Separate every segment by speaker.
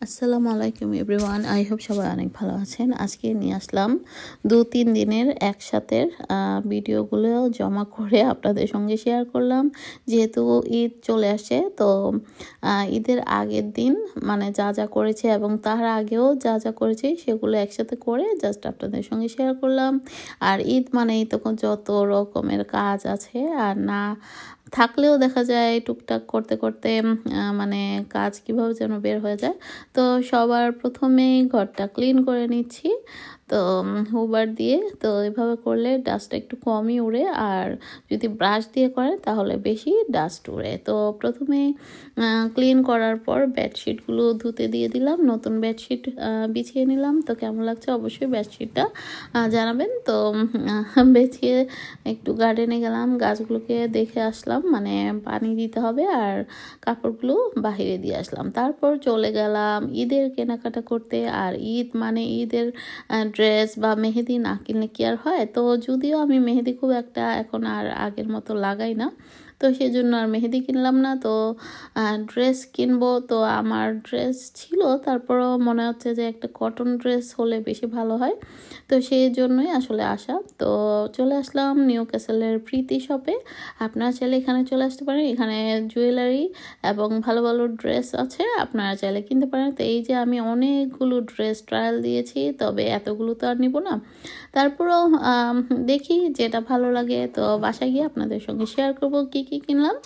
Speaker 1: আসসালামু আলাইকুম everyone, I hope সবাই অনেক ভালো আছেন। আজকে নিয়ে আসলাম 2-3 দিনের একসাথে ভিডিওগুলো জমা করে আপনাদের সঙ্গে শেয়ার করলাম। যেহেতু ঈদ চলে আসে, তো ঈদের আগের দিন মানে যা যা করেছে এবং তার আগেও যা যা করেছি সেগুলো একসাথে করে জাস্ট আপনাদের সঙ্গে শেয়ার করলাম। আর ঈদ মানেই তখন যত রকমের কাজ আছে, আর না থাকলেও দেখা যায় টুকটাক করতে করতে মানে কাজ কিভাবে যেন বের হয়ে যায়। তো সবার প্রথমেই ঘরটা ক্লিন করে নিচ্ছি, তো হুবার দিয়ে। তো এভাবে করলে ডাস্টটা একটু কমই উড়ে, আর যদি ব্রাশ দিয়ে করেন তাহলে বেশি ডাস্ট উড়ে। তো প্রথমে ক্লিন করার পর বেডশিটগুলো ধুতে দিয়ে দিলাম, নতুন বেডশিট বিছিয়ে নিলাম। তো কেমন লাগছে অবশ্যই বেডশিটটা জানাবেন। তো বিছিয়ে একটু গার্ডেনে গেলাম, গাছগুলোকে দেখে আসলাম, মানে পানি দিতে হবে, আর কাপড়গুলো বাহিরে দিয়ে আসলাম। তারপর চলে গেলাম ঈদের কেনাকাটা করতে। আর ঈদ মানে ঈদের ড্রেস বা মেহেদি না কিনলে কি আর হয়। তো যদিও আমি মেহেদি খুব একটা এখন আর আগের মতো লাগাই না, তো সেই জন্য আর মেহেদি কিনলাম না। তো ড্রেস কিনবো, তো আমার ড্রেস ছিল, তারপরও মনে হচ্ছে যে একটা কটন ড্রেস হলে বেশি ভালো হয়, তো সেই জন্যই আসলে আসা। তো চলে আসলাম নিউ ক্যাসেলের প্রীতি শপে। আপনারা চাইলে এখানে চলে আসতে পারেন, এখানে জুয়েলারি এবং ভালো ভালো ড্রেস আছে, আপনারা চাইলে কিনতে পারেন। তো এই যে আমি অনেকগুলো ড্রেস ট্রায়াল দিয়েছি, তবে এতগুলো তো আর নিব না, তারপরেও দেখি যেটা ভালো লাগে। তো বাসায় গিয়ে আপনাদের সঙ্গে শেয়ার করব কি কি কিনলাম।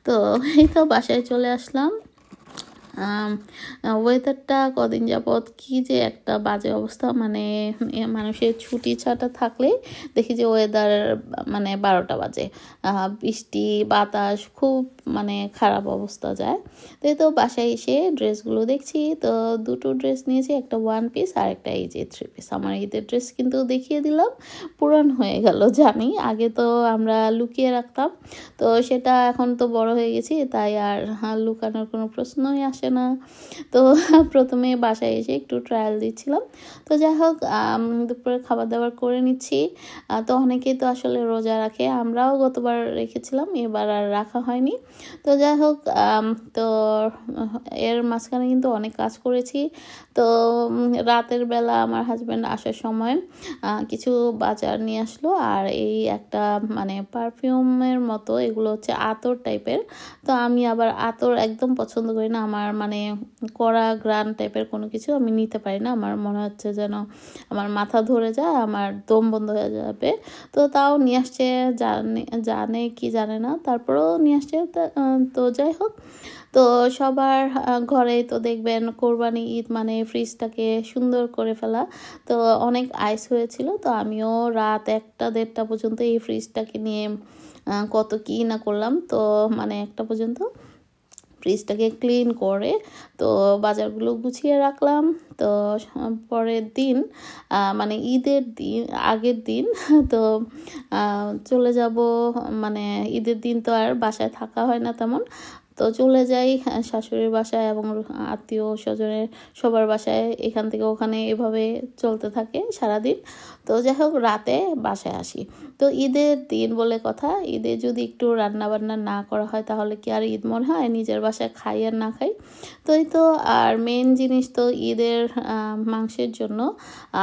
Speaker 1: তো এই তো বাসায় চলে আসলাম। ওয়েদারটা কদিন যাবৎ কি যে একটা বাজে অবস্থা, মানে মানুষের ছুটি ছাটা থাকলে দেখি যে ওয়েদার মানে 12টা বাজে, বৃষ্টি বাতাস খুব মানে খারাপ অবস্থা যায়। তো এই তো বাসায় এসে ড্রেসগুলো দেখছি, তো দুটো ড্রেস নিয়েছি, একটা 1 পিস আর একটা এই যে 3 পিস। আমার ঈদের ড্রেস কিন্তু দেখিয়ে দিলাম, পুরান হয়ে গেল জানি, আগে তো আমরা লুকিয়ে রাখতাম, তো সেটা এখন তো বড় হয়ে গেছি, তাই আর লুকানোর কোনো প্রশ্নই আসে না। তো প্রথমে বাসায় এসে একটু ট্রায়াল দিচ্ছিলাম। তো যাই হোক, দুপুরে খাবার দাবার করে নিচ্ছি। তো অনেকেই তো আসলে রোজা রাখে, আমরাও গতবার রেখেছিলাম, এবার আর রাখা হয়নি। তো যাই হোক, তো এর মাঝখানে কিন্তু অনেক কাজ করেছি। তো রাতের বেলা আমার হাজব্যান্ড আসার সময় কিছু বাজার নিয়ে আসলো, আর এই একটা মানে পারফিউমের মতো, এগুলো হচ্ছে আতর টাইপের। তো আমি আবার আতর একদম পছন্দ করি না, আমার মানে কড়া গ্রান টাইপের কোনো কিছু আমি নিতে পারি না, আমার মনে হচ্ছে যেন আমার মাথা ধরে যায়, আমার দম বন্ধ হয়ে যাবে। তো তাও নিয়ে আসছে, জানে কি জানে না, তারপরেও নিয়ে আসছে। তো যাই হোক, তো সবার ঘরেই তো দেখবেন কোরবানি ঈদ মানে ফ্রিজটাকে সুন্দর করে ফেলা। তো অনেক আইস হয়েছিল, তো আমিও রাত 1টা-1:30 পর্যন্ত এই ফ্রিজটাকে নিয়ে কত কি না করলাম। তো মানে 1টা পর্যন্ত ফ্রিজটাকে ক্লিন করে তো বাজারগুলো গুছিয়ে রাখলাম। তো পরের দিন মানে ঈদের দিন আগের দিন তো চলে যাব, মানে ঈদের দিন তো আর বাসায় থাকা হয় না তেমন, তো চলে যাই শাশুড়ির বাসায় এবং আত্মীয় স্বজনের সবার বাসায়, এখান থেকে ওখানে এভাবে চলতে থাকে সারাদিন। তো যাই হোক, রাতে বাসায় আসি। তো ঈদের দিন বলে কথা, ঈদে যদি একটু রান্না বান্না না করা হয় তাহলে কি আর ঈদ মনে হয়, নিজের বাসায় খাই আর না খাই। তো এই তো, আর মেন জিনিস তো ঈদের মাংসের জন্য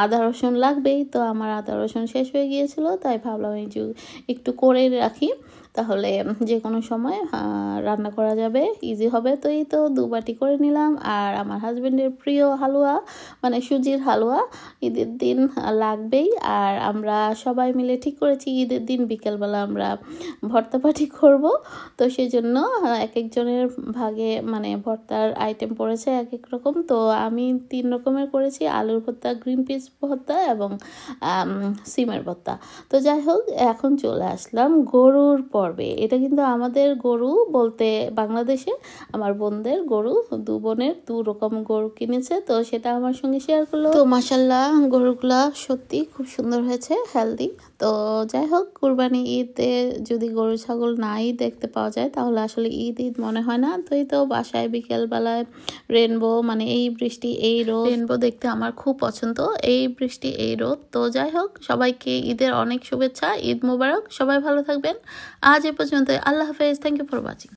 Speaker 1: আদা রসুন লাগবেই। তো আমার আদা রসুন শেষ হয়ে গিয়েছিল, তাই ভাবলাম এই যে একটু করে রাখি, তাহলে যে কোনো সময় রান্না করা যাবে, ইজি হবে। তো এই তো 2 বাটি করে নিলাম। আর আমার হাজব্যান্ডের প্রিয় হালুয়া মানে সুজির হালুয়া ঈদের দিন লাগবেই। আর আমরা সবাই মিলে ঠিক করেছি ঈদের দিন বিকেলবেলা আমরা ভর্তা পার্টি করব। তো সেই জন্য এক একজনের ভাগে মানে ভর্তার আইটেম পড়েছে এক এক রকম। তো আমি 3 রকমের করেছি, আলুর ভর্তা, গ্রিন পিস ভর্তা এবং সিমের ভর্তা। তো যাই হোক, এখন চলে আসলাম গরুর পর্বে। এটা কিন্তু আমাদের গরু বলতে বাংলাদেশে আমার বোনদের গরু, 2 বোনের 2 রকম গরু কিনেছে, তো সেটা আমার সঙ্গে শেয়ার করলো। তো মাশাল্লাহ গরুগুলা সত্যি খুব সুন্দর হয়েছে, হেলদি। তো যাই হোক, কুরবানি ঈদে যদি গরু ছাগল নাই দেখতে পাওয়া যায় তাহলে আসলে ঈদ ঈদ মনে হয় না। তো এই তো বাসায় বিকেল বেলায় রেনবো, মানে এই বৃষ্টি এই রোদ, রেনবো দেখতে আমার খুব পছন্দ, এই বৃষ্টি এই রোদ। তো যাই হোক, সবাইকে ঈদের অনেক শুভেচ্ছা, ঈদ মোবারক, সবাই ভালো থাকবেন। আজ এ পর্যন্ত, আল্লাহ হাফেজ, থ্যাংক ইউ ফর ওয়াচিং।